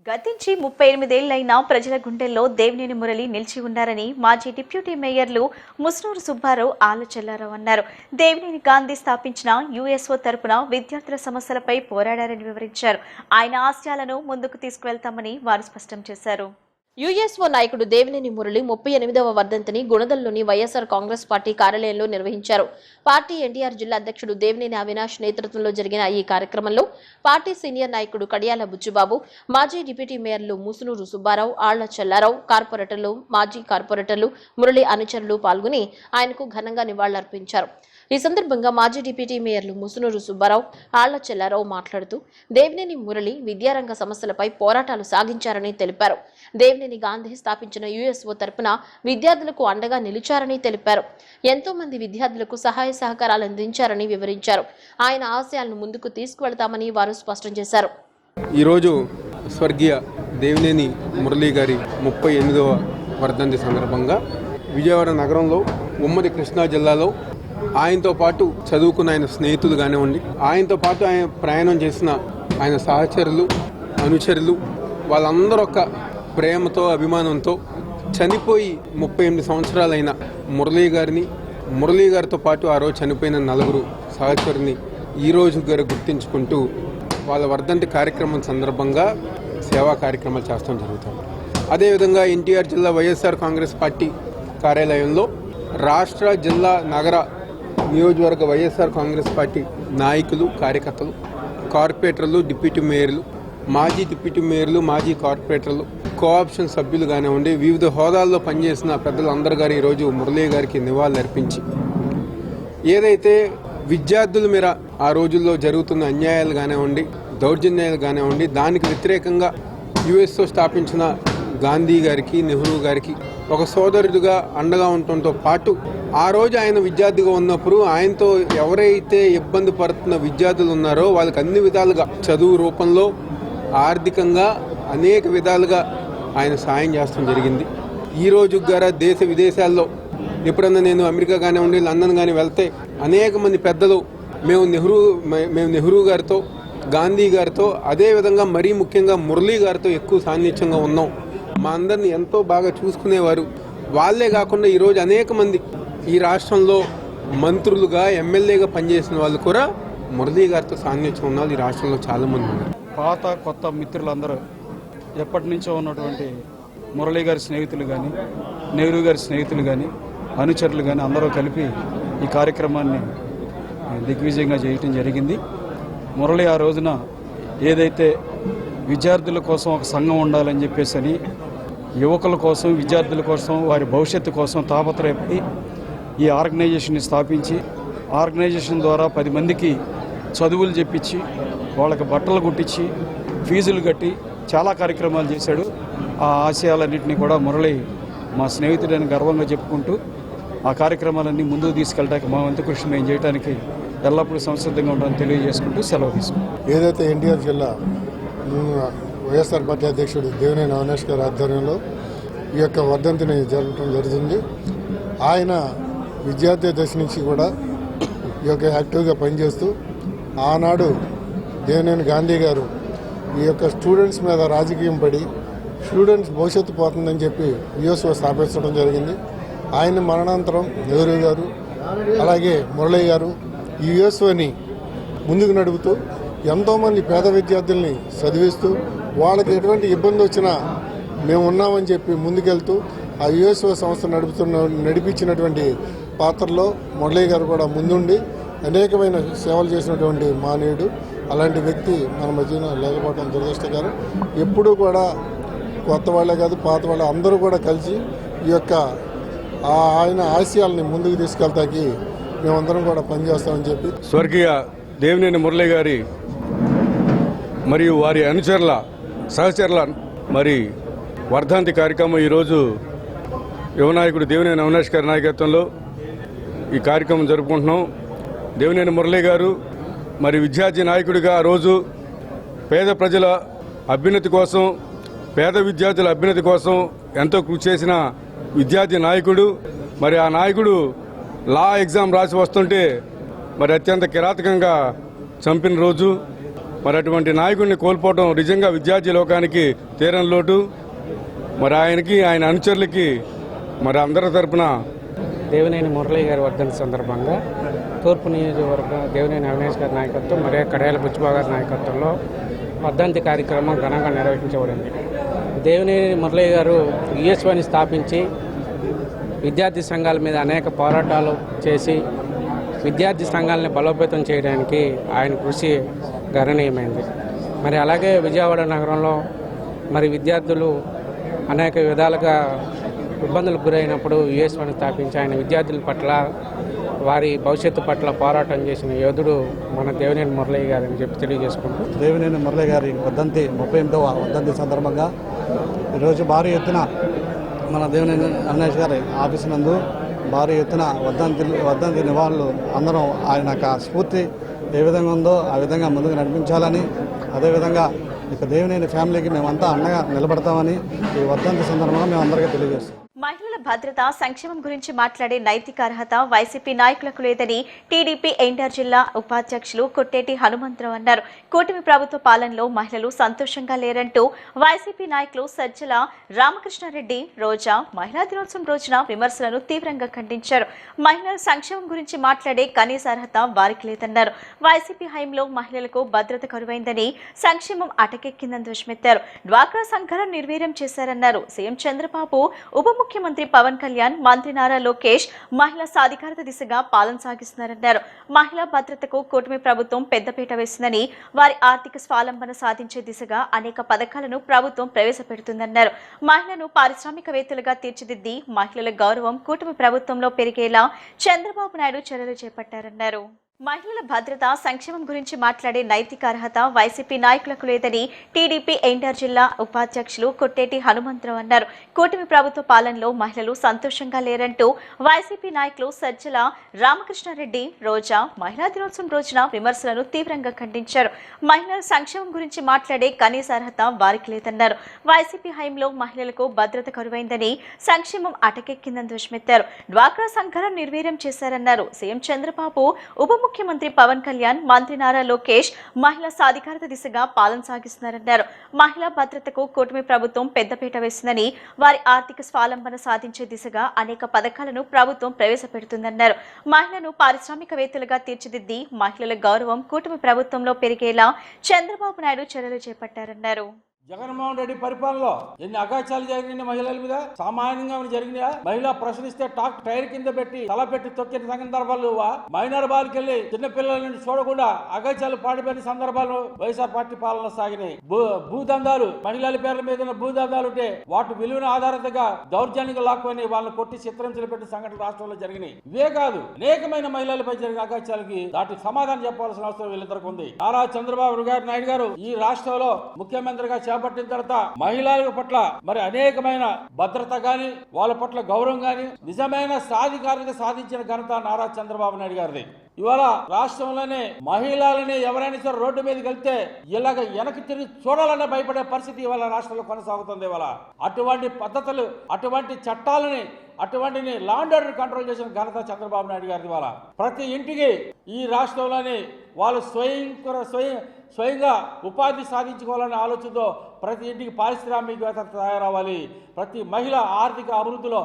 గతించి 38 ఏళ్లైనా ప్రజల గుండెల్లో దేవినేని మురళి నిలిచి ఉన్నారని మాజీ డిప్యూటీ మేయర్లు ముస్నూరు సుబ్బారావు ఆళ్లచెల్లారావు అన్నారు. దేవినేని గాంధీ స్థాపించిన యుఎస్ఓ తరపున విద్యార్థుల సమస్యలపై పోరాడారని వివరించారు. ఆయన ఆశయాలను ముందుకు తీసుకువెళ్తామని వారు స్పష్టం చేశారు. యుఎస్ఓ నాయకుడు దేవినేని మురళి 38వ వర్ధంతిని గుణదల్లోని వైఎస్ఆర్ కాంగ్రెస్ పార్టీ కార్యాలయంలో నిర్వహించారు. పార్టీ ఎన్టీఆర్ జిల్లా అధ్యక్షుడు దేవినేని అవినాష్ నేతృత్వంలో జరిగిన ఈ కార్యక్రమంలో పార్టీ సీనియర్ నాయకుడు కడియాల బుచ్చిబాబు, మాజీ డిప్యూటీ మేయర్లు ముసునూరు సుబ్బారావు, ఆళ్లచెల్లారావు, కార్పొరేటర్లు, మాజీ కార్పొరేటర్లు, మురళి అనుచరులు పాల్గొని ఆయనకు ఘనంగా నివాళులర్పించారు. ఈ సందర్భంగా మాజీ డిప్యూటీ మేయర్లు ముసునూరు సుబ్బారావు, ఆళ్లచెల్లారావు మాట్లాడుతూ దేవినేని మురళి విద్యారంగ సమస్యలపై పోరాటాలు సాగించారని తెలిపారు. దేవినేని గాంధీ స్థాపించిన యుఎస్ఓ తరపున విద్యార్థులకు అండగా నిలిచారని తెలిపారు. ఎంతో మంది విద్యార్థులకు సహాయ సహకారాలు అందించారని వివరించారు. ఆయన ఆశయాలను ముందుకు తీసుకువెళ్తామని వారు స్పష్టం చేశారు. ఈరోజు స్వర్గీయ దేవినేని మురళి గారి 38వ వర్ధంతి సందర్భంగా విజయవాడ నగరంలో ఉమ్మడి కృష్ణా జిల్లాలో ఆయనతో పాటు చదువుకున్న ఆయన స్నేహితులు కానివ్వండి, ఆయనతో పాటు ఆయన ప్రయాణం చేసిన ఆయన సహచరులు, అనుచరులు వాళ్ళందరూ ఒక ప్రేమతో అభిమానంతో చనిపోయి 38 సంవత్సరాలైన మురళీ గారితో పాటు ఆ రోజు చనిపోయిన 4 సహచరుని ఈ రోజు గారు గుర్తించుకుంటూ వాళ్ళ వర్ధంతి కార్యక్రమం సందర్భంగా సేవా కార్యక్రమాలు చేస్తూ జరుగుతుంది. అదేవిధంగా ఎన్టీఆర్ జిల్లా వైఎస్ఆర్ కాంగ్రెస్ పార్టీ కార్యాలయంలో రాష్ట్ర, జిల్లా, నగర, నియోజకవర్గ వైఎస్ఆర్ కాంగ్రెస్ పార్టీ నాయకులు, కార్యకర్తలు, కార్పొరేటర్లు, డిప్యూటీ మేయర్లు, మాజీ డిప్యూటీ మేయర్లు, మాజీ కార్పొరేటర్లు, కోఆప్షన్ సభ్యులు కానివ్వండి, వివిధ హోదాల్లో పనిచేసిన పెద్దలందరూ గారు ఈరోజు మురళీ గారికి నివాళులు అర్పించి ఏదైతే విద్యార్థుల మీద ఆ రోజుల్లో జరుగుతున్న అన్యాయాలు కానివ్వండి, దౌర్జన్యాలు కానివ్వండి, దానికి వ్యతిరేకంగా యుఎస్ఓ స్థాపించిన గాంధీ గారికి, నెహ్రూ గారికి ఒక సోదరుడిగా అండగా ఉండటంతో పాటు ఆ రోజు ఆయన విద్యార్థిగా ఉన్నప్పుడు ఆయనతో ఎవరైతే ఇబ్బంది పడుతున్న విద్యార్థులు ఉన్నారో వాళ్ళకి అన్ని విధాలుగా చదువు రూపంలో, ఆర్థికంగా అనేక విధాలుగా ఆయన సాయం చేస్తూ జరిగింది. ఈ రోజు గారా దేశ విదేశాల్లో ఎప్పుడన్నా నేను అమెరికా కానివ్వండి, లండన్ కానీ వెళ్తే అనేక మంది పెద్దలు మేము నెహ్రూ గారితో, గాంధీ గారితో, అదేవిధంగా మరీ ముఖ్యంగా మురళీ గారితో ఎక్కువ సాన్నిధ్యంగా ఉన్నాం, మా అందరిని ఎంతో బాగా చూసుకునేవారు. వాళ్ళే కాకుండా ఈరోజు అనేక మంది ఈ రాష్ట్రంలో మంత్రులుగా, ఎమ్మెల్యేగా పనిచేసిన వాళ్ళు కూడా మురళీ గారితో సాన్నిధ్యం ఉన్న ఈ రాష్ట్రంలో చాలామంది ఉన్నారు. పాత కొత్త మిత్రులందరూ ఎప్పటి నుంచో ఉన్నటువంటి మురళీ గారి స్నేహితులు కానీ, నెహ్రూ గారి స్నేహితులు కానీ, అనుచరులు కానీ అందరూ కలిపి ఈ కార్యక్రమాన్ని దిగ్విజయంగా చేయటం జరిగింది. మురళి ఆ రోజున ఏదైతే విద్యార్థుల కోసం ఒక సంఘం ఉండాలని చెప్పేసి, యువకుల కోసం, విద్యార్థుల కోసం, వారి భవిష్యత్తు కోసం తాపత్రయపడి ఈ ఆర్గనైజేషన్ని స్థాపించి, ఆర్గనైజేషన్ ద్వారా 10 మందికి చదువులు చెప్పించి, వాళ్ళకి బట్టలు కుట్టించి, ఫీజులు కట్టి చాలా కార్యక్రమాలు చేశాడు. ఆ ఆశయాలన్నింటినీ కూడా మురళి మా స్నేహితుడని గర్వంగా చెప్పుకుంటూ ఆ కార్యక్రమాలన్నీ ముందుకు తీసుకెళ్ళడానికి మా వంతు కృషి మేము చేయడానికి ఎల్లప్పుడూ సంసిద్ధంగా ఉండాలని తెలియజేసుకుంటూ సెలవు తీసుకుంటాం. ఏదైతే ఎన్టీఆర్ జిల్లా వైఎస్ఆర్ పార్టీ అధ్యక్షుడు దేవినేని అవినాష్ గారి ఆధ్వర్యంలో ఈ యొక్క వర్ధంతిని జరపడం జరుగుతుంది. ఆయన విద్యార్థి దశ నుంచి కూడా ఈ యొక్క యాక్టివ్గా పనిచేస్తూ ఆనాడు దేవినేని గాంధీ గారు ఈ యొక్క స్టూడెంట్స్ మీద రాజకీయం పడి స్టూడెంట్స్ భవిష్యత్తు పోతుందని చెప్పి యుఎస్ఓ స్థాపించడం జరిగింది. ఆయన మరణాంతరం నెహ్రూ గారు, అలాగే మురళీ గారు ఈ యుఎస్ఓని ముందుకు నడుపుతూ ఎంతోమంది పేద విద్యార్థుల్ని చదివిస్తూ వాళ్ళకి ఎటువంటి ఇబ్బంది వచ్చినా మేము ఉన్నామని చెప్పి ముందుకెళ్తూ ఆ యుఎస్ఓ సంస్థ నడిపించినటువంటి పాత్రలో మురళీ గారు కూడా ముందుండి అనేకమైన సేవలు చేసినటువంటి మానవుడు. అలాంటి వ్యక్తి మన మధ్యన లేకపోవడం దురదృష్టకరం. ఎప్పుడూ కూడా కొత్త వాళ్ళే కాదు, పాత వాళ్ళే అందరూ కూడా కలిసి ఈ యొక్క ఆయన ఆశయాల్ని ముందుకు తీసుకెళ్తాకి మేమందరం కూడా పనిచేస్తామని చెప్పి స్వర్గీయ దేవినేని మురళి గారి మరియు వారి అనుచరుల, సహచరుల మరి వర్ధంతి కార్యక్రమం ఈరోజు యువనాయకుడు దేవినేని అవినాష్ గారి నాయకత్వంలో ఈ కార్యక్రమం జరుపుకుంటున్నాం. దేవినేని మురళి గారు మరి విద్యార్థి నాయకుడిగా ఆ రోజు పేద ప్రజల అభ్యున్నతి కోసం, పేద విద్యార్థుల అభ్యున్నతి కోసం ఎంతో కృషి చేసిన విద్యార్థి నాయకుడు. మరి ఆ నాయకుడు లా ఎగ్జామ్ రాసి వస్తుంటే మరి అత్యంత కిరాతకంగా చంపిన రోజు. మరి అటువంటి నాయకుడిని కోల్పోవడం నిజంగా విద్యార్థి లోకానికి తీరని లోటు. మరి ఆయనకి, ఆయన అనుచరులకి మరి అందరి తరపున దేవినేని మురళీ గారి వర్ధంతి సందర్భంగా తూర్పు నియోజకవర్గం దేవినేని అవినాష్ గారి నాయకత్వం మరియు కడియాల బుచ్చిబాబు గారి నాయకత్వంలో వర్ధంతి కార్యక్రమం ఘనంగా నిర్వహించబడింది. దేవినేని మురళీ గారు యుఎస్ఓని స్థాపించి విద్యార్థి సంఘాల మీద అనేక పోరాటాలు చేసి విద్యార్థి సంఘాలని బలోపేతం చేయడానికి ఆయన కృషి గణనీయమైంది. మరి అలాగే విజయవాడ నగరంలో మరి విద్యార్థులు అనేక విధాలుగా ఇబ్బందులకు గురైనప్పుడు యుఎస్ఓని స్థాపించి ఆయన విద్యార్థుల పట్ల, వారి భవిష్యత్తు పట్ల పోరాటం చేసిన యోధుడు మన దేవినేని మురళీ గారు అని చెప్పి తెలియజేసుకుంటూ, దేవినేని మురళీ గారి 38వ వర్ధంతి సందర్భంగా ఈరోజు భారీ ఎత్తున మన దేవినేని అవినాష్ గారి ఆఫీసు నందు భారీ ఎత్తున వర్ధంతి నివాళులు అందరం ఆయన యొక్క స్ఫూర్తి ఏ విధంగా ఉందో ఆ విధంగా ముందుకు నడిపించాలని, అదేవిధంగా ఇక దేవినేని ఫ్యామిలీకి మేమంతా అండగా నిలబడతామని ఈ వర్ధంతి సందర్భంగా మేము అందరికీ తెలియజేస్తాం. మహిళల భద్రత, సంక్షేమం గురించి మాట్లాడే నైతిక అర్హత వైసీపీ నాయకులకు లేదని టీడీపీ ఎన్టీఆర్ జిల్లా ఉపాధ్యక్షులు కొట్టేటి హనుమంతరావు అన్నారు. కూటమి ప్రభుత్వ పాలనలో మహిళలు సంతోషంగా లేరంటూ వైసీపీ నాయకులు సజ్జల రామకృష్ణారెడ్డి, రోజా మహిళా దినోత్సవం రోజున విమర్శలను తీవ్రంగా ఖండించారు. మహిళల సంక్షేమం గురించి మాట్లాడే కనీస అర్హత వారికి లేదన్నారు. వైసీపీ హయాంలో మహిళలకు భద్రత కరువైందని, సంక్షేమం అటకెక్కిందని ధ్వజమెత్తారు. డ్వాక్రా సంఘాలను నిర్వీర్యం చేశారన్నారు. సీఎం చంద్రబాబు, ఉప ముఖ్యమంత్రి పవన్ కళ్యాణ్, మంత్రి నారా లోకేష్ మహిళా సాధికారత దిశగా పాలన సాగిస్తున్నారన్నారు. మహిళా భద్రతకు కూటమి ప్రభుత్వం పెద్దపీట వేసిందని, వారి ఆర్థిక స్వావలంబన సాధించే దిశగా అనేక పథకాలను ప్రభుత్వం ప్రవేశపెడుతుందన్నారు. మహిళలను పారిశ్రామికవేత్తలుగా తీర్చిదిద్ది మహిళల గౌరవం కూటమి ప్రభుత్వంలో పెరిగేలా చంద్రబాబు నాయుడు చర్యలు చేపట్టారన్నారు. మహిళల భద్రత, సంక్షేమం గురించి మాట్లాడే నైతిక అర్హత వైసీపీ నాయకులకు లేదని టీడీపీ ఎన్టీఆర్ జిల్లా ఉపాధ్యక్షులు కొట్టేటి హనుమంతరావు అన్నారు. కూటమి ప్రభుత్వ పాలనలో మహిళలు సంతోషంగా లేరంటూ వైసీపీ నాయకులు సజ్జల రామకృష్ణారెడ్డి, రోజా మహిళా దినోత్సవం రోజున విమర్శలను తీవ్రంగా ఖండించారు. మహిళల సంక్షేమం గురించి మాట్లాడే కనీస అర్హత వారికి లేదన్నారు. వైసీపీ హయాంలో మహిళలకు భద్రత కరువైందని, సంక్షేమం అటకెక్కిందని ధ్వజమెత్తారు. డ్వాక్రా సంఘాలను నిర్వీర్యం చేశారన్నారు. సీఎం చంద్రబాబు, ఉప ముఖ్యమంత్రి పవన్ కళ్యాణ్, మంత్రి నారా లోకేష్ మహిళా సాధికారత దిశగా పాలన సాగిస్తున్నారన్నారు. మహిళా భద్రతకు కూటమి ప్రభుత్వం పెద్దపీట వేసిందని, వారి ఆర్థిక స్వావలంబన సాధించే దిశగా అనేక పథకాలను ప్రభుత్వం ప్రవేశపెడుతుందన్నారు. మహిళను పారిశ్రామికవేత్తలుగా తీర్చిదిద్ది మహిళల గౌరవం కూటమి ప్రభుత్వంలో పెరిగేలా చంద్రబాబు నాయుడు చర్యలు చేపట్టారన్నారు. జగన్మోహన్ రెడ్డి పరిపాలనలో ఎన్ని అగాచాలు జరిగినాయి మహిళల మీద, సామాన్యంగా జరిగినాయా? మహిళ ప్రశ్నిస్తే టైర్ కింద పెట్టి తల పెట్టి తొక్కిన సందర్భాలు, మైనర్ బాలికి వెళ్ళి చిన్నపిల్లల నుండి చూడకుండా అగాచాలు పాడిపోయిన సందర్భాలు వైఎస్ఆర్ పార్టీ పాలన సాగినాయి. భూదందాలు, మహిళల పేర్ల మీద భూదందాలు ఉంటే వాటి విలువను ఆధారంగా దౌర్జన్యంగా లాక్కొని వాళ్ళని కొట్టి చిత్రించలు పెట్టిన సంఘటనలు రాష్ట్రంలో జరిగినాయి. ఇవే కాదు, అనేకమైన మహిళలపై జరిగిన అగాచాలకి దాటి సమాధానం చెప్పాల్సిన అవసరం వీళ్ళిద్దరికి ఉంది. నారా చంద్రబాబు నాయుడు గారు ఈ రాష్ట్రంలో ముఖ్యమంత్రిగా చేపట్టిన తర్వాత మహిళల పట్ల మరి అనేకమైన భద్రత గాని, వాళ్ళ పట్ల గౌరవం గాని, నిజమైన సాధికారత సాధించిన ఘనత నారా చంద్రబాబు నాయుడు గారిది. ఇవాళ రాష్ట్రంలోనే మహిళలని ఎవరైనా సరే రోడ్డు మీదకి వెళ్తే ఇలాగ వెనక్కి తిరిగి చూడాలనే భయపడే పరిస్థితి ఇవాళ రాష్ట్రంలో కొనసాగుతుంది. ఇవాళ అటువంటి పద్ధతులు, అటువంటి చట్టాలని, అటువంటి లా అండ్ ఆర్డర్ కంట్రోల్ చేసిన ఘనత చంద్రబాబు నాయుడు గారిది. ఇవాళ ప్రతి ఇంటికి ఈ రాష్ట్రంలోని వాళ్ళు స్వయంగా ఉపాధి సాధించుకోవాలనే ఆలోచనతో ప్రతి ఇంటికి పారిశ్రామికవేత్త తయారవ్వాలి, ప్రతి మహిళ ఆర్థిక అభివృద్ధిలో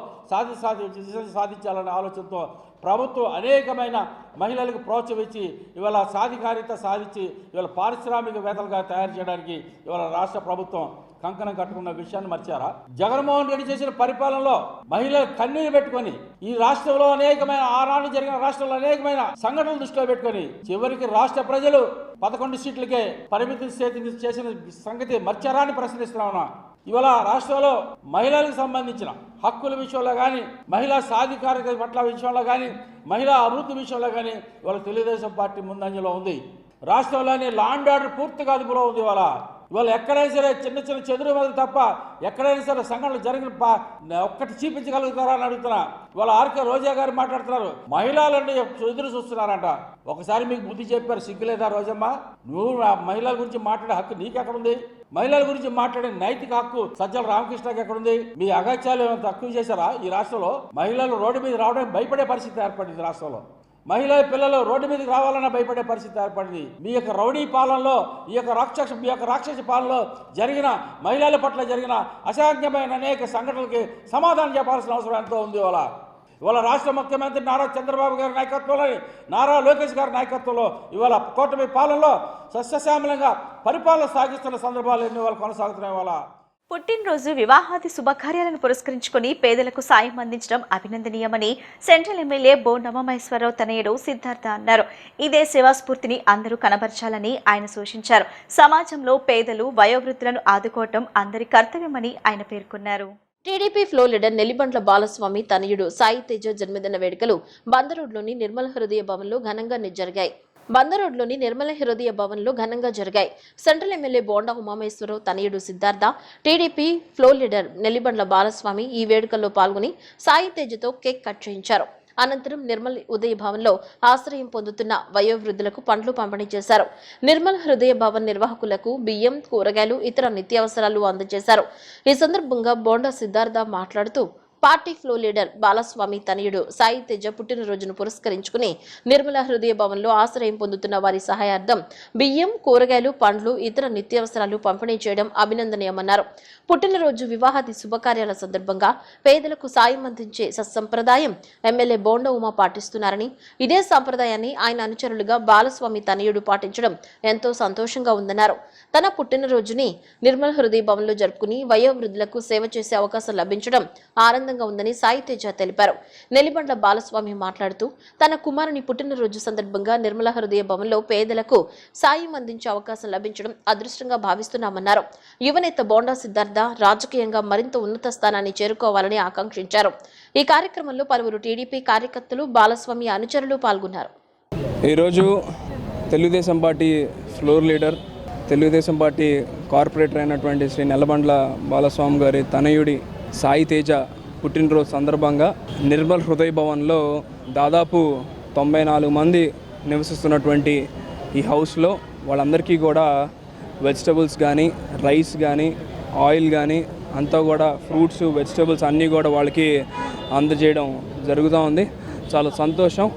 సాధించాలనే ఆలోచనతో ప్రభుత్వం అనేకమైన మహిళలకు ప్రోత్సహించి ఇవాళ సాధికారిత సాధించి ఇవాళ పారిశ్రామికవేత్తలుగా తయారు చేయడానికి ఇవాళ రాష్ట్ర ప్రభుత్వం కంకణం కట్టుకున్న విషయాన్ని మర్చారా? జగన్మోహన్ రెడ్డి చేసిన పరిపాలనలో మహిళలు కన్నీరు పెట్టుకొని ఈ రాష్ట్రంలో అనేకమైన ఆనాడు జరిగిన రాష్ట్రంలో అనేకమైన సంఘటనలు దృష్టిలో పెట్టుకొని చివరికి రాష్ట్ర ప్రజలు 11 సీట్లకే పరిమితి చేసిన సంగతి మర్చారా అని ప్రశ్నిస్తున్నాను. ఇవాళ రాష్ట్రంలో మహిళలకు సంబంధించిన హక్కుల విషయంలో కానీ, మహిళా సాధికారిత పట్ల విషయంలో కానీ, మహిళా అభివృద్ధి విషయంలో కానీ ఇవాళ తెలుగుదేశం పార్టీ ముందంజలో ఉంది. రాష్ట్రంలోని లా అండ్ ఆర్డర్ పూర్తిగా అదుపులో ఉంది. ఇవాళ ఎక్కడైనా సరే చిన్న చెదురు మీద తప్ప ఎక్కడైనా సరే సంఘటనలు జరిగిన ఒక్కటి చూపించగలుగుతారా అని అడుగుతున్నా. ఇవాళ ఆర్కే రోజా గారు మాట్లాడుతున్నారు, మహిళలని ఎదురు చూస్తున్నారంట. ఒకసారి మీకు బుద్ధి చెప్పారు, సిగ్గులేదా రోజమ్మ? నువ్వు మహిళల గురించి మాట్లాడే హక్కు నీకెక్కడుంది? మహిళల గురించి మాట్లాడే నైతిక హక్కు సజ్జల రామకృష్ణకి ఎక్కడుంది? మీ అగాత్యాలు ఏమైనా తక్కువ చేశారా? ఈ రాష్ట్రంలో మహిళలు రోడ్డు మీద రావడానికి భయపడే పరిస్థితి ఏర్పడింది రాష్ట్రంలో. మహిళా పిల్లలు రోడ్డు మీదకి రావాలన్నా భయపడే పరిస్థితి ఏర్పడింది. మీ యొక్క రౌడీ పాలనలో, మీ యొక్క రాక్షస పాలనలో జరిగిన మహిళల పట్ల జరిగిన అసహ్యమైన అనేక సంఘటనలకి సమాధానం చెప్పాల్సిన అవసరం ఎంతో ఉంది. ఇవాళ రాష్ట్ర ముఖ్యమంత్రి నారా చంద్రబాబు గారి నాయకత్వంలో, నారా లోకేష్ గారి నాయకత్వంలో ఇవాళ కూటమి పాలనలో సస్యశ్యామలంగా పరిపాలన సాగిస్తున్న సందర్భాలు ఎన్ని వాళ్ళు కొనసాగుతున్నాయి. ఇవాళ పుట్టినరోజు, వివాహాది శుభకార్యాలను పురస్కరించుకుని పేదలకు సాయం అందించడం అభినందనీయమని సెంట్రల్ ఎమ్మెల్యే బోండా ఉమామహేశ్వరరావు తనయుడు సిద్ధార్థ అన్నారు. ఇదే సేవాస్ఫూర్తిని అందరూ కనబర్చాలని ఆయన సూచించారు. సమాజంలో పేదలు, వయోవృద్ధులను ఆదుకోవటం అందరి కర్తవ్యమని ఆయన పేర్కొన్నారు. TDP floor leader Nellibandla Balaswamy తనయుడు సాయి తేజ జన్మదిన వేడుకలు బందరోడ్లోని నిర్మల హృదయ భవన్లో ఘనంగా జరిగాయి. సెంట్రల్ ఎమ్మెల్యే బోండా ఉమామహేశ్వరరావు తనయుడు Siddhartha, TDP floor leader Nellibandla Balaswamy ఈ వేడుకల్లో పాల్గొని సాయి తేజతో కేక్ కట్ చేయించారు. అనంతరం నిర్మల్ ఉదయ భవన్లో ఆశ్రయం పొందుతున్న వయోవృద్ధులకు పండ్లు పంపిణీ చేశారు. నిర్మల్ హృదయ భవన్ నిర్వాహకులకు బియ్యం, కూరగాయలు, ఇతర నిత్యావసరాలు అందజేశారు. ఈ సందర్భంగా బోండా సిద్ధార్థ మాట్లాడుతూ పార్టీ ఫ్లో లీడర్ బాలస్వామి తనయుడు సాయి తేజ పుట్టినరోజును పురస్కరించుకుని నిర్మల హృదయ భవన్లో ఆశ్రయం పొందుతున్న వారి సహాయార్థం బియ్యం, కూరగాయలు, పండ్లు, ఇతర నిత్యావసరాలు పంపిణీ చేయడం అభినందనీయమన్నారు. పుట్టినరోజు, వివాహాది శుభకార్యాల సందర్భంగా పేదలకు సాయం అందించే సత్సంప్రదాయం ఎమ్మెల్యే బోండా ఉమా పాటిస్తున్నారని, ఇదే సంప్రదాయాన్ని ఆయన అనుచరులుగా బాలస్వామి తనయుడు పాటించడం ఎంతో సంతోషంగా ఉందన్నారు. తన పుట్టినరోజుని నిర్మల హృదయ భవన్లో జరుపుకుని వయోవృద్ధులకు సేవ చేసే అవకాశం లభించడం ఆనందంగా ఉందని సాయి తేజ తెలిపారు. నెల్లిబండ్ల బాలస్వామి మాట్లాడుతూ తన కుమారుని పుట్టినరోజు సందర్భంగా నిర్మల హృదయ భవన్లో పేదలకు సాయం అందించే అవకాశం లభించడం అదృష్టంగా భావిస్తున్నామన్నారు. యువనేత బోండా సిద్ధార్థ రాజకీయంగా మరింత ఉన్నత స్థానాన్ని చేరుకోవాలని ఆకాంక్షించారు. ఈ కార్యక్రమంలో పలువురు టీడీపీ కార్యకర్తలు, బాలస్వామి అనుచరులు పాల్గొన్నారు. ఈరోజు Telugu Desam party floor leader, Telugu Desam party corporator అయినటువంటి శ్రీ నెల్లబండ్ల బాలస్వామి గారి తనయుడి సాయి తేజ పుట్టినరోజు సందర్భంగా నిర్మల్ హృదయ భవన్లో దాదాపు 94 మంది నివసిస్తున్నటువంటి ఈ హౌస్లో వాళ్ళందరికీ కూడా వెజిటబుల్స్ కానీ, రైస్ కానీ, ఆయిల్ కానీ అంతా కూడా ఫ్రూట్స్, వెజిటబుల్స్ అన్నీ కూడా వాళ్ళకి అందజేయడం జరుగుతూ ఉంది. చాలా సంతోషం.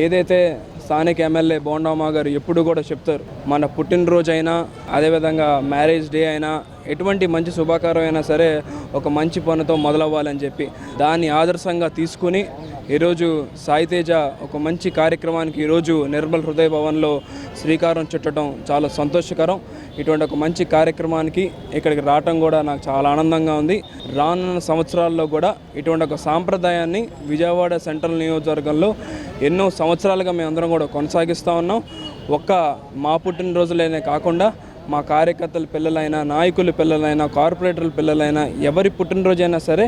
ఏదైతే స్థానిక ఎమ్మెల్యే బోండా ఉమా గారు ఎప్పుడు కూడా చెప్తారు, మన పుట్టినరోజు అయినా, అదేవిధంగా మ్యారేజ్ డే అయినా, ఎటువంటి మంచి శుభకారం అయినా సరే ఒక మంచి పనితో మొదలవ్వాలని చెప్పి దాన్ని ఆదర్శంగా తీసుకుని ఈరోజు సాయి తేజ ఒక మంచి కార్యక్రమానికి ఈరోజు నిర్మల్ హృదయ భవన్లో శ్రీకారం చుట్టడం చాలా సంతోషకరం. ఇటువంటి ఒక మంచి కార్యక్రమానికి ఇక్కడికి రావటం కూడా నాకు చాలా ఆనందంగా ఉంది. రానున్న సంవత్సరాల్లో కూడా ఇటువంటి ఒక సాంప్రదాయాన్ని విజయవాడ సెంట్రల్ నియోజకవర్గంలో ఎన్నో సంవత్సరాలుగా మేమందరం కూడా కొనసాగిస్తూ ఉన్నాం. ఒక్క మా పుట్టినరోజులనే కాకుండా మా కార్యకర్తల పిల్లలైనా, నాయకుల పిల్లలైనా, కార్పొరేటర్ల పిల్లలైనా, ఎవరి పుట్టినరోజైనా సరే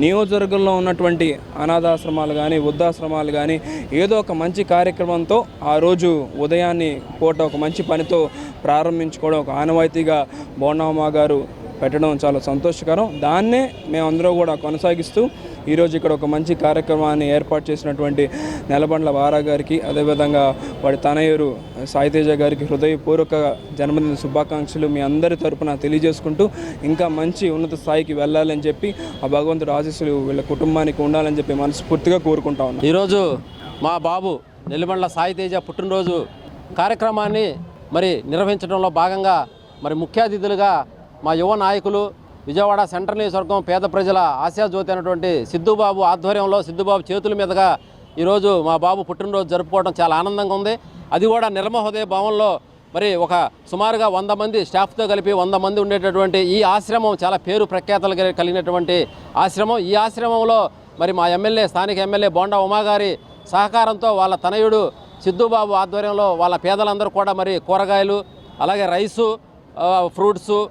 నియోజకవర్గంలో ఉన్నటువంటి అనాథాశ్రమాలు కానీ, వృద్ధాశ్రమాలు కానీ ఏదో ఒక మంచి కార్యక్రమంతో ఆ రోజు ఉదయాన్ని పూట ఒక మంచి పనితో ప్రారంభించుకోవడం ఒక ఆనవాయితీగా బోండా ఉమా గారు పెట్టడం చాలా సంతోషకరం. దాన్నే మేమందరం కూడా కొనసాగిస్తూ ఈరోజు ఇక్కడ ఒక మంచి కార్యక్రమాన్ని ఏర్పాటు చేసినటువంటి నెల్లబండ్ల బారా గారికి, అదేవిధంగా వాడి తనయురు సాయి తేజ గారికి హృదయపూర్వక జన్మదిన శుభాకాంక్షలు మీ అందరి తరపున తెలియజేసుకుంటూ ఇంకా మంచి ఉన్నత స్థాయికి వెళ్ళాలని చెప్పి ఆ భగవంతుడు ఆశీస్సులు వీళ్ళ కుటుంబానికి ఉండాలని చెప్పి మనస్ఫూర్తిగా కోరుకుంటా ఉన్నాను. ఈరోజు మా బాబు నెల్లిబండ్ల సాయి తేజ పుట్టినరోజు కార్యక్రమాన్ని నిర్వహించడంలో భాగంగా ముఖ్య అతిథులుగా మా యువ నాయకులు, విజయవాడ సెంట్రల్ నియోజకవర్గం పేద ప్రజల ఆశాజ్యోతి అయినటువంటి సిద్ధుబాబు ఆధ్వర్యంలో, సిద్ధుబాబు చేతుల మీదుగా ఈరోజు మా బాబు పుట్టినరోజు జరుపుకోవడం చాలా ఆనందంగా ఉంది. అది కూడా నిర్మల హృదయ భవన్లో ఒక సుమారుగా 100 మంది స్టాఫ్తో కలిపి 100 మంది ఉండేటటువంటి ఈ ఆశ్రమం చాలా పేరు ప్రఖ్యాతలు కలిగినటువంటి ఆశ్రమం. ఈ ఆశ్రమంలో మా ఎమ్మెల్యే, స్థానిక ఎమ్మెల్యే బోండా ఉమా గారి సహకారంతో వాళ్ళ తనయుడు సిద్ధుబాబు ఆధ్వర్యంలో వాళ్ళ పేదలందరూ కూడా కూరగాయలు, అలాగే రైసు, ఫ్రూట్సు,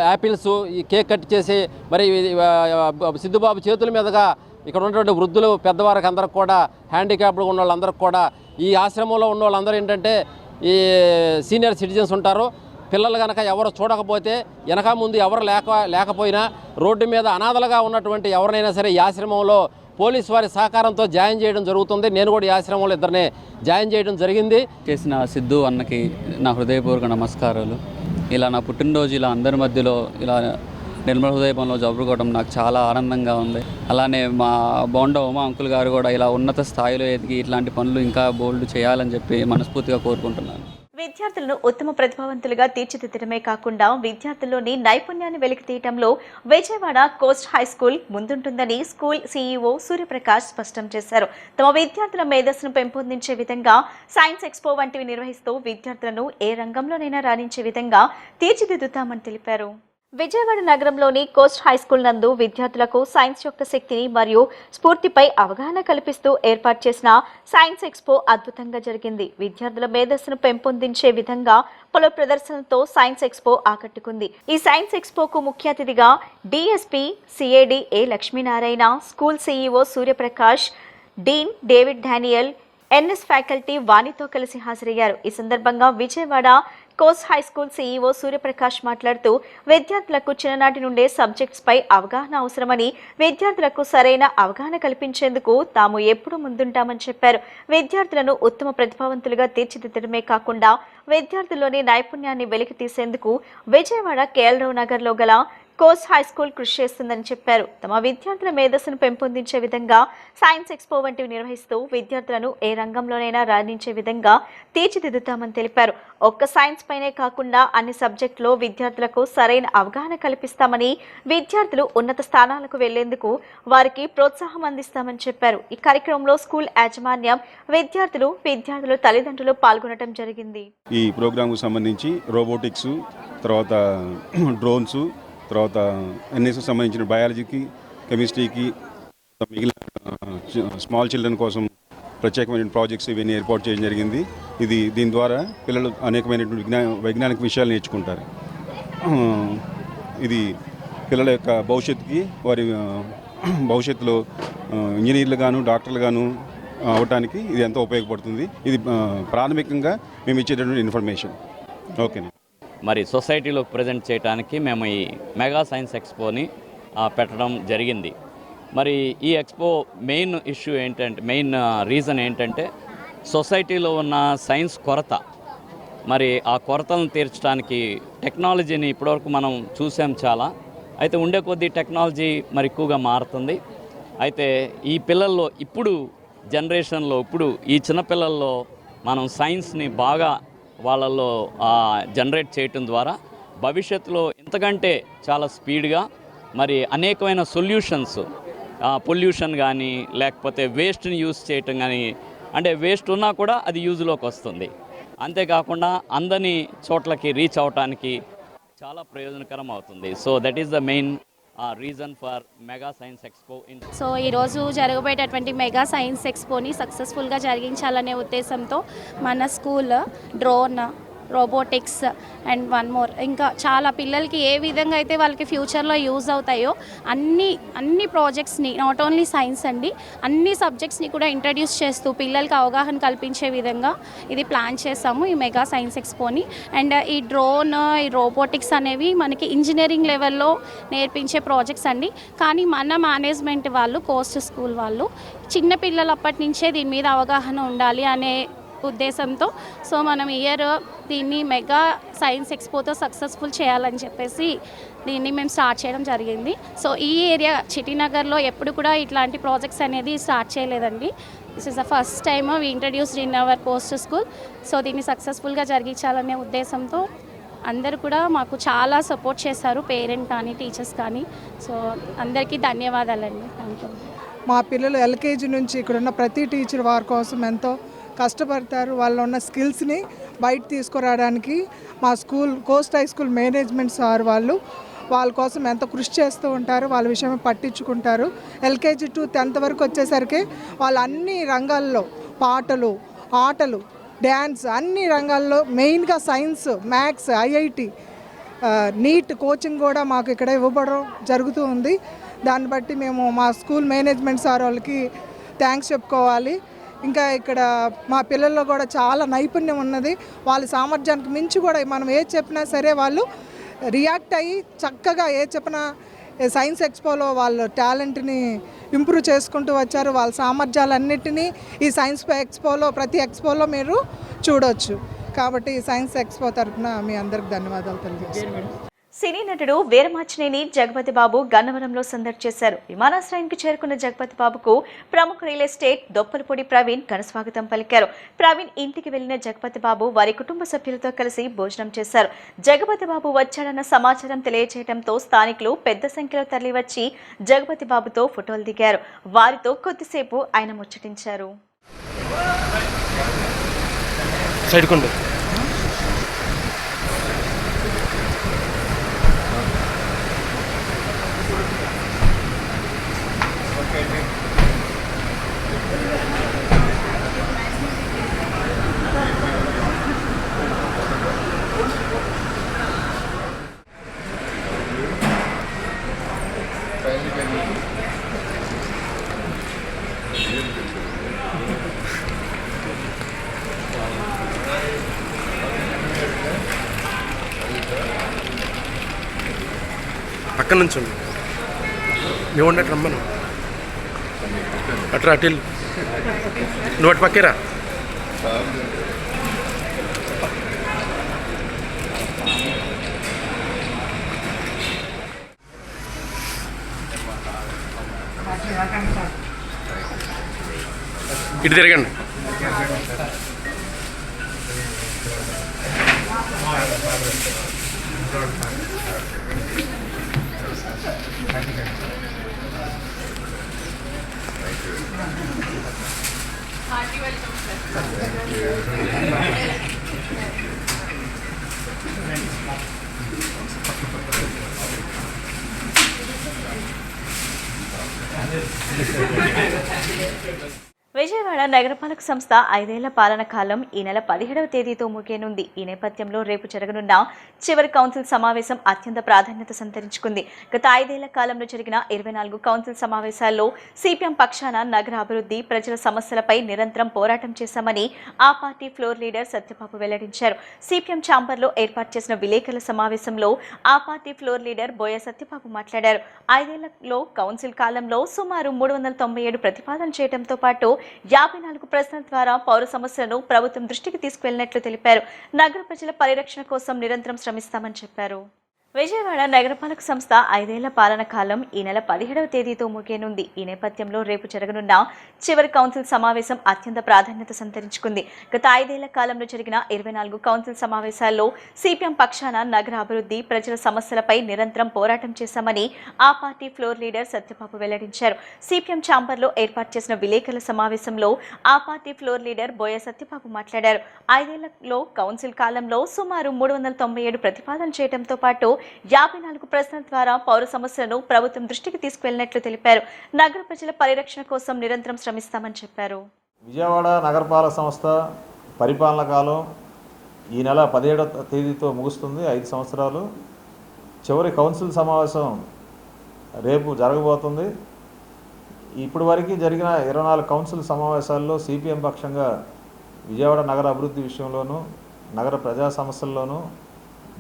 యాపిల్స్ ఈ కేక్ కట్ చేసి సిద్ధుబాబు చేతుల మీదుగా ఇక్కడ ఉన్నటువంటి వృద్ధులు, పెద్దవారికి అందరికి కూడా, హ్యాండిక్యాప్డ్ ఉన్న వాళ్ళందరికీ కూడా, ఈ ఆశ్రమంలో ఉన్న వాళ్ళందరూ ఏంటంటే ఈ సీనియర్ సిటిజన్స్ ఉంటారు. పిల్లలు కనుక ఎవరు చూడకపోతే, వెనక ముందు ఎవరు లేకపోయినా, రోడ్డు మీద అనాథలుగా ఉన్నటువంటి ఎవరినైనా సరే ఈ ఆశ్రమంలో పోలీసు వారి సహకారంతో జాయిన్ చేయడం జరుగుతుంది. నేను కూడా ఈ ఆశ్రమంలో ఇద్దరిని జాయిన్ చేయడం జరిగింది. చేసిన సిద్ధు అన్నకి నా హృదయపూర్వక నమస్కారాలు. ఇలా నా పుట్టినరోజు ఇలా అందరి మధ్యలో ఇలా నిర్మల హృదయభవన్లో జరుపుకోవడం నాకు చాలా ఆనందంగా ఉంది. అలానే మా బోండా ఉమా అంకుల్ గారు కూడా ఇలా ఉన్నత స్థాయిలో ఎదిగి ఇట్లాంటి పనులు ఇంకా బోల్డ్ చేయాలని చెప్పి మనస్ఫూర్తిగా కోరుకుంటున్నాను. విద్యార్థులను ఉత్తమ ప్రతిభావంతులుగా తీర్చిదిద్దడమే కాకుండా విద్యార్థుల్లోని నైపుణ్యాన్ని వెలికితీయటంలో విజయవాడ కోస్ట్ హై స్కూల్ ముందుంటుందని స్కూల్ సీఈఓ సూర్యప్రకాష్ స్పష్టం చేశారు. తమ విద్యార్థుల మేధస్సును పెంపొందించే విధంగా సైన్స్ ఎక్స్పో వంటివి నిర్వహిస్తూ విద్యార్థులను ఏ రంగంలోనైనా రాణించే విధంగా తీర్చిదిద్దుతామని తెలిపారు. విజయవాడ నగరంలోని కోస్ట్ హై స్కూల్ నందు విద్యార్థులకు సైన్స్ యొక్క శక్తిని మరియు స్ఫూర్తిపై అవగాహన కల్పిస్తూ ఏర్పాటు చేసిన సైన్స్ ఎక్స్పో అద్భుతంగా జరిగింది. విద్యార్థుల మేధస్సును పెంపొందించే విధంగా పలు ప్రదర్శనలతో సైన్స్ ఎక్స్పో ఆకట్టుకుంది. ఈ సైన్స్ ఎక్స్పోకు ముఖ్య అతిథిగా DSP CAD A Lakshminarayana, school CEO Suryaprakash, dean David Daniel, NS faculty వాణితో కలిసి హాజరయ్యారు. ఈ సందర్భంగా Vijayawada coast high school CEO Suryaprakash మాట్లాడుతూ విద్యార్థులకు చిన్ననాటి నుండే సబ్జెక్ట్స్ పై అవగాహన అవసరమని, విద్యార్థులకు సరైన అవగాహన కల్పించేందుకు తాము ఎప్పుడూ ముందుంటామని చెప్పారు. విద్యార్థులను ఉత్తమ ప్రతిభావంతులుగా తీర్చిదిద్దడమే కాకుండా విద్యార్థుల్లోని నైపుణ్యాన్ని వెలికి తీసేందుకు విజయవాడ కేఎల్ నగర్లో గల కోస్ట్ హై స్కూల్ కృషి చేస్తుందని చెప్పారు. తమ విద్యార్థుల మేధస్సును పెంపొందించే విధంగా సైన్స్ ఎక్స్పో వంటివి నిర్వహిస్తూ విద్యార్థులను ఏ రంగంలోనైనా రాణించే విధంగా తీర్చిదిద్దుతామని తెలిపారు. ఒక్క సైన్స్ పైనే కాకుండా అన్ని సబ్జెక్టులో విద్యార్థులకు సరైన అవగాహన కల్పిస్తామని, విద్యార్థులు ఉన్నత స్థానాలకు వెళ్లేందుకు వారికి ప్రోత్సాహం అందిస్తామని చెప్పారు. ఈ కార్యక్రమంలో స్కూల్ యాజమాన్యం, విద్యార్థుల తల్లిదండ్రులు పాల్గొనడం జరిగింది. ఈ ప్రోగ్రాంకు సంబంధించి రోబోటిక్స్, తర్వాత డ్రోన్స్, తర్వాత ఎన్ఎస్కి సంబంధించిన బయాలజీకి, కెమిస్ట్రీకి, మిగిలిన స్మాల్ చిల్డ్రన్ కోసం ప్రత్యేకమైన ప్రాజెక్ట్స్ ఇవన్నీ ఏర్పాటు చేయడం జరిగింది. దీని ద్వారా పిల్లలు అనేకమైనటువంటి వైజ్ఞానిక విషయాలు నేర్చుకుంటారు. ఇది పిల్లల యొక్క భవిష్యత్తుకి, వారి భవిష్యత్తులో ఇంజనీర్లు గాను, డాక్టర్లు గాను అవడానికి ఇది ఎంతో ఉపయోగపడుతుంది. ఇది ప్రాథమికంగా మేము ఇచ్చేటటువంటి ఇన్ఫర్మేషన్. ఓకేనా. మరి సొసైటీలోకి ప్రజెంట్ చేయడానికి మేము ఈ మెగా సైన్స్ ఎక్స్పోని పెట్టడం జరిగింది. మరి ఈ ఎక్స్పో మెయిన్ రీజన్ ఏంటంటే సొసైటీలో ఉన్న సైన్స్ కొరత, మరి ఆ కొరతలను తీర్చడానికి టెక్నాలజీని ఇప్పటివరకు మనం చూసాం చాలా. అయితే ఉండే కొద్దీ టెక్నాలజీ మరి ఎక్కువగా మారుతుంది. అయితే ఈ పిల్లల్లో ఇప్పుడు జనరేషన్లో ఈ చిన్నపిల్లల్లో మనం సైన్స్ని బాగా వాళ్ళల్లో జనరేట్ చేయటం ద్వారా భవిష్యత్తులో ఇంతకంటే చాలా స్పీడ్గా మరి అనేకమైన సొల్యూషన్స్, పొల్యూషన్ కానీ లేకపోతే వేస్ట్ని యూజ్ చేయటం కానీ, అంటే వేస్ట్ ఉన్నా కూడా అది యూజ్లోకి వస్తుంది. అంతేకాకుండా అందని చోట్లకి రీచ్ అవటానికి చాలా ప్రయోజనకరం అవుతుంది. So that is the main reason for mega science expo. So ఈరోజు జరగబోయేటటువంటి మెగా సైన్స్ ఎక్స్పోని సక్సెస్ఫుల్గా జరిగించాలనే ఉద్దేశంతో మన school drone, robotics and one more ఇంకా చాలా పిల్లలకి ఏ విధంగా అయితే వాళ్ళకి ఫ్యూచర్లో యూజ్ అవుతాయో అన్ని ప్రాజెక్ట్స్ని, నాట్ ఓన్లీ సైన్స్ అండి, అన్ని సబ్జెక్ట్స్ని కూడా ఇంట్రడ్యూస్ చేస్తూ పిల్లలకి అవగాహన కల్పించే విధంగా ఇది ప్లాన్ చేసాము ఈ మెగా సైన్స్ ఎక్స్పోని. అండ్ ఈ డ్రోన్, ఈ రోబోటిక్స్ అనేవి మనకి ఇంజనీరింగ్ లెవెల్లో నేర్పించే ప్రాజెక్ట్స్ అండి. కానీ మన మేనేజ్మెంట్ వాళ్ళు, కోస్ట్ స్కూల్ వాళ్ళు చిన్నపిల్లలు అప్పటి నుంచే దీని మీద అవగాహన ఉండాలి అనే ఉద్దేశంతో సో మనం ఇయర్ దీన్ని మెగా సైన్స్ ఎక్స్పోతో సక్సెస్ఫుల్ చేయాలని చెప్పేసి దీన్ని మేము స్టార్ట్ చేయడం జరిగింది. సో ఈ ఏరియా చిట్టినగర్లో ఎప్పుడు కూడా ఇట్లాంటి ప్రాజెక్ట్స్ అనేది స్టార్ట్ చేయలేదండి. This is the first time we introduced in our Coast school. So దీన్ని సక్సెస్ఫుల్గా జరిగించాలనే ఉద్దేశంతో అందరూ కూడా మాకు చాలా సపోర్ట్ చేశారు, పేరెంట్ కానీ టీచర్స్ కానీ. సో అందరికీ ధన్యవాదాలండి. Thank you. మా పిల్లలు ఎల్కేజీ నుంచి ఇక్కడున్న ప్రతి టీచర్ వారి కోసం ఎంతో కష్టపడతారు. వాళ్ళు ఉన్న స్కిల్స్ని బయట తీసుకురావడానికి మా school Coast high school management sir వాళ్ళ కోసం ఎంతో కృషి చేస్తూ ఉంటారు. వాళ్ళ విషయం పట్టించుకుంటారు. ఎల్కేజీ టు 10th వరకు వచ్చేసరికి వాళ్ళు అన్ని రంగాల్లో పాటలు, ఆటలు, డ్యాన్స్ అన్ని రంగాల్లో మెయిన్గా science, maths, IIT, NEET coaching కూడా మాకు ఇక్కడ ఇవ్వబడడం జరుగుతూ ఉంది. దాన్ని బట్టి మేము మా స్కూల్ మేనేజ్మెంట్ సార్ వాళ్ళకి థ్యాంక్స్ చెప్పుకోవాలి. ఇంకా ఇక్కడ మా పిల్లల్లో కూడా చాలా నైపుణ్యం ఉన్నది. వాళ్ళ సామర్థ్యానికి మించి కూడా మనం ఏది చెప్పినా సరే వాళ్ళు రియాక్ట్ అయ్యి చక్కగా చెప్పినా సైన్స్ ఎక్స్పోలో వాళ్ళ టాలెంట్ని ఇంప్రూవ్ చేసుకుంటూ వచ్చారు. వాళ్ళ సామర్థ్యాలన్నిటినీ ఈ సైన్స్ ఎక్స్పోలో, ప్రతి ఎక్స్పోలో మీరు చూడవచ్చు. కాబట్టి సైన్స్ ఎక్స్పో తరఫున మీ అందరికి ధన్యవాదాలు తెలియజేస్తున్నాను. సినీ నటుడు వీరమాచినేని జగపతి బాబు గన్నవరంలో సందడి చేశారు. విమానాశ్రయానికి చేరుకున్న జగపతి బాబుకు ప్రముఖ రియల్ ఎస్టేట్ దొప్పలపూడి ప్రవీణ్ ఘనస్వాగతం పలికారు. ప్రవీణ్ ఇంటికి వెళ్లిన జగపతి బాబు వారి కుటుంబ సభ్యులతో కలిసి భోజనం చేశారు. జగపతి బాబు వచ్చాడన్న సమాచారం తెలియజేయడంతో స్థానికులు పెద్ద సంఖ్యలో తరలివచ్చి జగపతి బాబుతో ఫోటోలు దిగారు. వారితో కొద్దిసేపు ఆయన ముచ్చటించారు. పక్కన నుంచి నువ్వు ఉన్నట్టు రమ్మను అట్రా అటు నువ్వు అటు పక్కేరా ఇటు తిరగండి. విజయవాడ నగరపాలక సంస్థ 5 ఏళ్ల పాలన కాలం ఈ నెల 17వ తేదీతో ముగియనుంది. ఈ నేపథ్యంలో రేపు జరగనున్న చివరి కౌన్సిల్ సమావేశం అత్యంత ప్రాధాన్యత సంతరించుకుంది. గత 5 ఏళ్ల కాలంలో జరిగిన 24 కౌన్సిల్ సమావేశాల్లో సిపిఎం పక్షాన నగర అభివృద్ధి, ప్రజల సమస్యలపై నిరంతరం పోరాటం చేశామని ఆ పార్టీ ఫ్లోర్ లీడర్ సత్యబాబు వెల్లడించారు. సిపిఎం ఛాంబర్లో ఏర్పాటు చేసిన విలేకరుల సమావేశంలో ఆ పార్టీ ఫ్లోర్ లీడర్ బోయ సత్యబాబు మాట్లాడారు. 5 ఏళ్లలో కౌన్సిల్ కాలంలో సుమారు 397 ప్రతిపాదనలు చేయడంతో పాటు 54 ప్రశ్నల ద్వారా పౌర సమస్యలను ప్రభుత్వం దృష్టికి తీసుకువెళ్లినట్లు తెలిపారు. నగర ప్రజల పరిరక్షణ కోసం నిరంతరం శ్రమిస్తామని చెప్పారు. విజయవాడ నగరపాలక సంస్థ 5 ఏళ్ల పాలన కాలం ఈ నెల 17వ తేదీతో ముగియనుంది. ఈ నేపథ్యంలో రేపు జరగనున్న చివరి కౌన్సిల్ సమావేశం అత్యంత ప్రాధాన్యత సంతరించుకుంది. గత 5 ఏళ్ల కాలంలో జరిగిన 24 కౌన్సిల్ సమావేశాల్లో సిపిఎం పక్షాన నగర అభివృద్ధి, ప్రజల సమస్యలపై నిరంతరం పోరాటం చేశామని ఆ పార్టీ ఫ్లోర్ లీడర్ సత్యబాబు వెల్లడించారు. సిపిఎం ఛాంబర్లో ఏర్పాటు చేసిన విలేకరుల సమావేశంలో ఆ పార్టీ ఫ్లోర్ లీడర్ బోయ సత్యబాబు మాట్లాడారు. 5 ఏళ్లలో కౌన్సిల్ కాలంలో సుమారు 397 ప్రతిపాదనలు చేయడంతో పాటు 54 ప్రశ్నల ద్వారా పౌర సమస్యలను ప్రభుత్వం దృష్టికి తీసుకువెళ్లినట్లు తెలిపారు. నగర ప్రజల పరిరక్షణ కోసం నిరంతరం శ్రమిస్తామని చెప్పారు. విజయవాడ నగరపాలక సంస్థ పరిపాలన కాలం ఈ నెల 17వ తేదీతో ముగుస్తుంది. 5 సంవత్సరాలు. చివరి కౌన్సిల్ సమావేశం రేపు జరగబోతుంది. ఇప్పటి వరకు జరిగిన 24 కౌన్సిల్ సమావేశాల్లో సిపిఎం పక్షంగా విజయవాడ నగర అభివృద్ధి విషయంలోనూ, నగర ప్రజా సమస్యల్లోనూ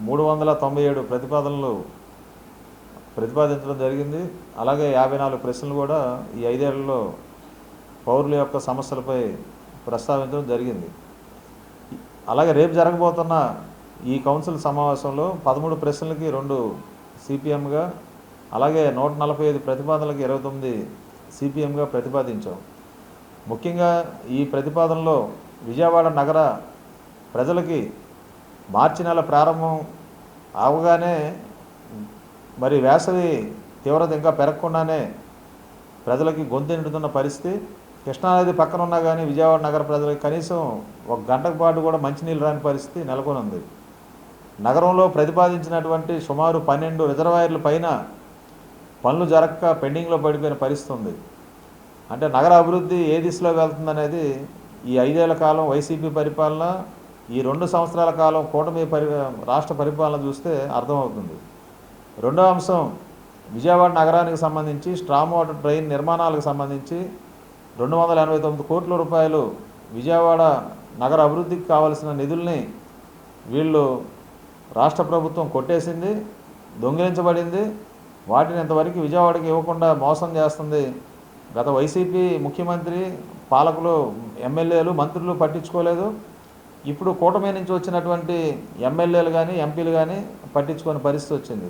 397 ప్రతిపాదనలు ప్రతిపాదించడం జరిగింది. అలాగే 54 ప్రశ్నలు కూడా ఈ 5 ఏళ్లలో పౌరుల యొక్క సమస్యలపై ప్రస్తావించడం జరిగింది. అలాగే రేపు జరగబోతున్న ఈ కౌన్సిల్ సమావేశంలో 13 ప్రశ్నలకి 2 సిపిఎంగా, అలాగే 145 ప్రతిపాదనలకి 29 సిపిఎంగా ప్రతిపాదించాం. ముఖ్యంగా ఈ ప్రతిపాదనలో విజయవాడ నగర ప్రజలకి మార్చి నెల ప్రారంభం అవగానే మరి వేసవి తీవ్రత ఇంకా పెరగకుండానే ప్రజలకి గొంతు నిండుతున్న పరిస్థితి. కృష్ణానది పక్కన ఉన్నా కానీ విజయవాడ నగర ప్రజలకు కనీసం 1 గంటకు పాటు కూడా మంచినీళ్ళు రాని పరిస్థితి నెలకొని ఉంది. నగరంలో ప్రతిపాదించినటువంటి సుమారు 12 రిజర్వాయర్ల పైన పనులు జరగక పెండింగ్లో పడిపోయిన పరిస్థితి ఉంది. అంటే నగర అభివృద్ధి ఏ దిశలో వెళ్తుందనేది ఈ 5 ఏళ్ల కాలం వైసీపీ పరిపాలన, ఈ 2 సంవత్సరాల కాలం కూటమి రాష్ట్ర పరిపాలన చూస్తే అర్థమవుతుంది. రెండో అంశం, విజయవాడ నగరానికి సంబంధించి స్ట్రామ్ వాటర్ డ్రైన్ నిర్మాణాలకు సంబంధించి 289 కోట్ల రూపాయలు విజయవాడ నగర అభివృద్ధికి కావాల్సిన నిధుల్ని వీళ్ళు రాష్ట్ర ప్రభుత్వం కొట్టేసింది, దొంగిలించబడింది. వాటిని ఇంతవరకు విజయవాడకి ఇవ్వకుండా మోసం చేస్తుంది. గత వైసీపీ ముఖ్యమంత్రి, పాలకులు, ఎమ్మెల్యేలు, మంత్రులు పట్టించుకోలేదు. ఇప్పుడు కూటమి నుంచి వచ్చినటువంటి ఎమ్మెల్యేలు కానీ ఎంపీలు కానీ పట్టించుకునే పరిస్థితి వచ్చింది.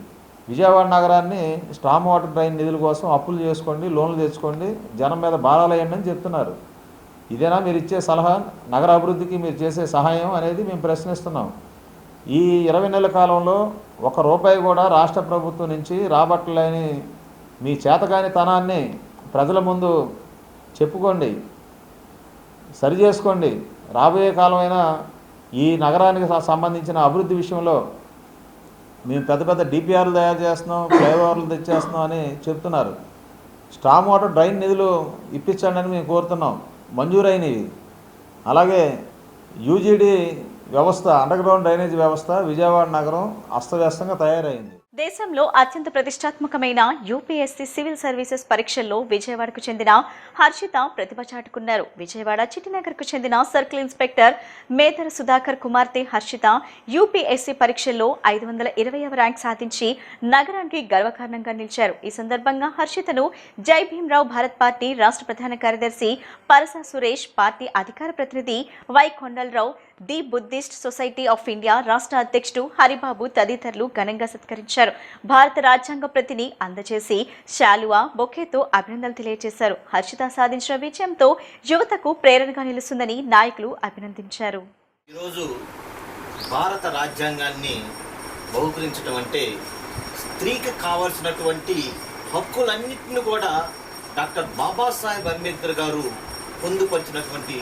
విజయవాడ నగరాన్ని స్టామ్ వాటర్ డ్రైన్ నిధుల కోసం అప్పులు చేసుకోండి, లోన్లు తెచ్చుకోండి, జనం మీద భారాలు వేయండి అని చెప్తున్నారు. ఇదేనా మీరు ఇచ్చే సలహా? నగర అభివృద్ధికి మీరు చేసే సహాయం అనేది మేము ప్రశ్నిస్తున్నాం. ఈ 20 నెలల కాలంలో ₹1 కూడా రాష్ట్ర ప్రభుత్వం నుంచి రాబట్టలేని మీ చేతకానితనాన్ని ప్రజల ముందు చెప్పుకోండి, సరి చేసుకోండి. రాబోయే కాలమైనా ఈ నగరానికి సంబంధించిన అభివృద్ధి విషయంలో మేము పెద్ద పెద్ద డిపిఆర్లు తయారు చేస్తున్నాం, ఫ్లైఓవర్లు తెచ్చేస్తున్నాం అని చెప్తున్నారు. స్టామ్ వాటర్ డ్రైన్ నిధులు ఇప్పించండి అని మేము కోరుతున్నాం, మంజూరైనవి. అలాగే యూజీడీ వ్యవస్థ, అండర్ గ్రౌండ్ డ్రైనేజ్ వ్యవస్థ విజయవాడ నగరం అస్తవ్యస్తంగా తయారైంది. దేశంలో అత్యంత ప్రతిష్టాత్మకమైన యూపీఎస్సీ సివిల్ సర్వీసెస్ పరీక్షల్లో విజయవాడకు చెందిన హర్షిత ప్రతిభ చాటుకున్నారు. విజయవాడ చిట్టినగర్కు చెందిన సర్కిల్ ఇన్స్పెక్టర్ మేదర సుధాకర్ కుమార్తె హర్షిత యూపీఎస్సీ పరీక్షల్లో 520వ ర్యాంక్ సాధించి నగరానికి గర్వకారణంగా నిలిచారు. ఈ సందర్భంగా హర్షితను జై భీమ్రావ్ భారత్ పార్టీ రాష్ట్ర ప్రధాన కార్యదర్శి పరసా సురేష్, పార్టీ అధికార ప్రతినిధి Y Kondalarao, the Buddhist society of India రాష్ట్ర అధ్యక్షుడు హరిబాబు తదితరులు ఘనంగా సత్కరించారు. భారత రాజ్యాంగ ప్రతిని అందజేసి శాలువా, బొకేతో అభినందనలు తెలియజేశారు. హర్షిత సాధించిన విజయంతో యువతకు ప్రేరణగా నిలుస్తుందని నాయకులు అభినందించారు. ఈరోజు భారత రాజ్యాంగాన్ని బహుకరించడం అంటే స్త్రీకి కావాల్సినటువంటి హక్కులన్నింటినీ కూడా డాక్టర్ బాబాసాహెబ్ అంబేద్కర్ గారు పొందుపరిచినటువంటి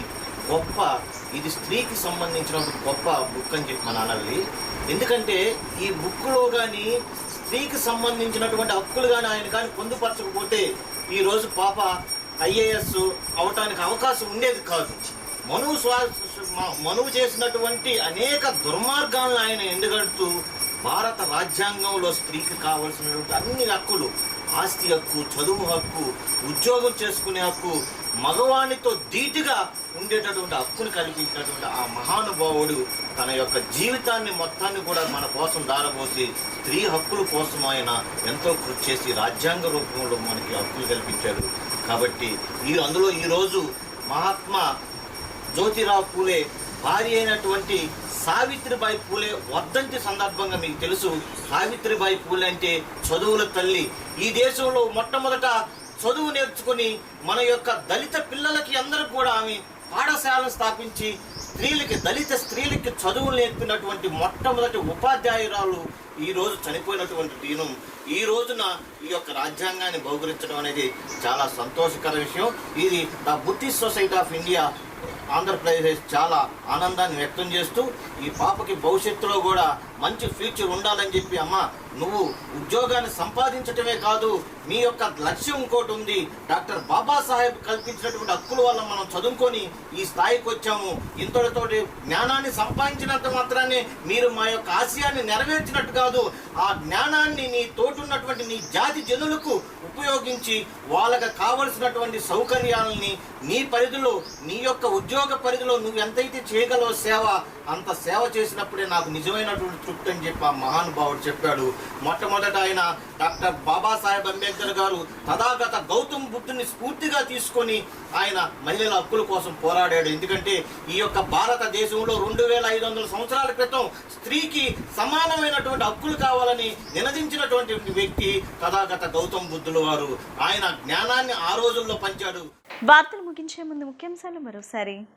గొప్ప, ఇది స్త్రీకి సంబంధించినటువంటి గొప్ప బుక్ అని చెప్పి మన అనాలి. ఎందుకంటే ఈ బుక్లో కానీ స్త్రీకి సంబంధించినటువంటి హక్కులు కానీ ఆయన కానీ పొందుపరచకపోతే ఈరోజు పాప ఐఏఎస్ అవటానికి అవకాశం ఉండేది కాదు. మనువు చేసినటువంటి అనేక దుర్మార్గాలను ఆయన ఎండగడుతూ భారత రాజ్యాంగంలో స్త్రీకి కావలసినటువంటి అన్ని హక్కులు, ఆస్తి హక్కు, చదువు హక్కు, ఉద్యోగం చేసుకునే హక్కు, మగవాణితో ధీటుగా ఉండేటటువంటి హక్కును కల్పించినటువంటి ఆ మహానుభావుడు తన యొక్క జీవితాన్ని మొత్తాన్ని కూడా మన కోసం దారపోసి స్త్రీ హక్కుల కోసం ఆయన ఎంతో కృషి చేసి రాజ్యాంగ రూపంలో మనకి హక్కులు కల్పించాడు. కాబట్టి అందులో ఈరోజు మహాత్మా జ్యోతిరావు పూలే భార్య అయినటువంటి సావిత్రిబాయి పూలే వర్ధంతి సందర్భంగా మీకు తెలుసు, సావిత్రిబాయి పూలే అంటే చదువుల తల్లి. ఈ దేశంలో మొట్టమొదట చదువు నేర్చుకుని మన యొక్క దళిత పిల్లలకి అందరికి కూడా ఆమె పాఠశాలను స్థాపించి దళిత స్త్రీలకి చదువు నేర్పినటువంటి మొట్టమొదటి ఉపాధ్యాయురాలు ఈ రోజు చనిపోయినటువంటి దినం. ఈ రోజున ఈ యొక్క రాజ్యాంగాన్ని బహుకరించడం అనేది చాలా సంతోషకర విషయం. ఇది the Buddhist society of India Andhra Pradesh చాలా ఆనందాన్ని వ్యక్తం చేస్తూ ఈ పాపకి భవిష్యత్తులో కూడా మంచి ఫ్యూచర్ ఉండాలని చెప్పి, అమ్మ నువ్వు ఉద్యోగాన్ని సంపాదించటమే కాదు, మీ యొక్క లక్ష్యం ఇంకోటి ఉంది. డాక్టర్ బాబాసాహెబ్ కల్పించినటువంటి హక్కుల వల్ల మనం చదువుకొని ఈ స్థాయికి వచ్చాము. ఇంతటితోటి జ్ఞానాన్ని సంపాదించినంత మాత్రాన్ని మీరు మా యొక్క ఆశయాన్ని నెరవేర్చినట్టు కాదు. ఆ జ్ఞానాన్ని నీ తోటున్నటువంటి నీ జాతి జనులకు ఉపయోగించి వాళ్ళకి కావలసినటువంటి సౌకర్యాలని నీ పరిధిలో, నీ యొక్క ఉద్యోగ పరిధిలో నువ్వు ఎంతైతే చేయగలవో సేవ, అంత సేవ చేసినప్పుడే నాకు నిజమైనటువంటి తృప్తి అని చెప్పి ఆ మహానుభావుడు చెప్పాడు. మొట్టమొదట ఆయన డాక్టర్ బాబాసాహెబ్ అంబేద్కర్ గారు తథాగత గౌతమ్ బుద్ధుని స్ఫూర్తిగా తీసుకొని ఆయన మహిళల హక్కుల కోసం పోరాడాడు. ఎందుకంటే ఈ యొక్క భారతదేశంలో 2500 సంవత్సరాల క్రితం స్త్రీకి సమానమైనటువంటి హక్కులు కావాలని నినదించినటువంటి వ్యక్తి తథాగత గౌతమ్ బుద్ధుల వారు. ఆయన జ్ఞానాన్ని ఆ రోజుల్లో పంచాడు. వార్తలు ముగించే ముందు ముఖ్యాంశాలు మరోసారి.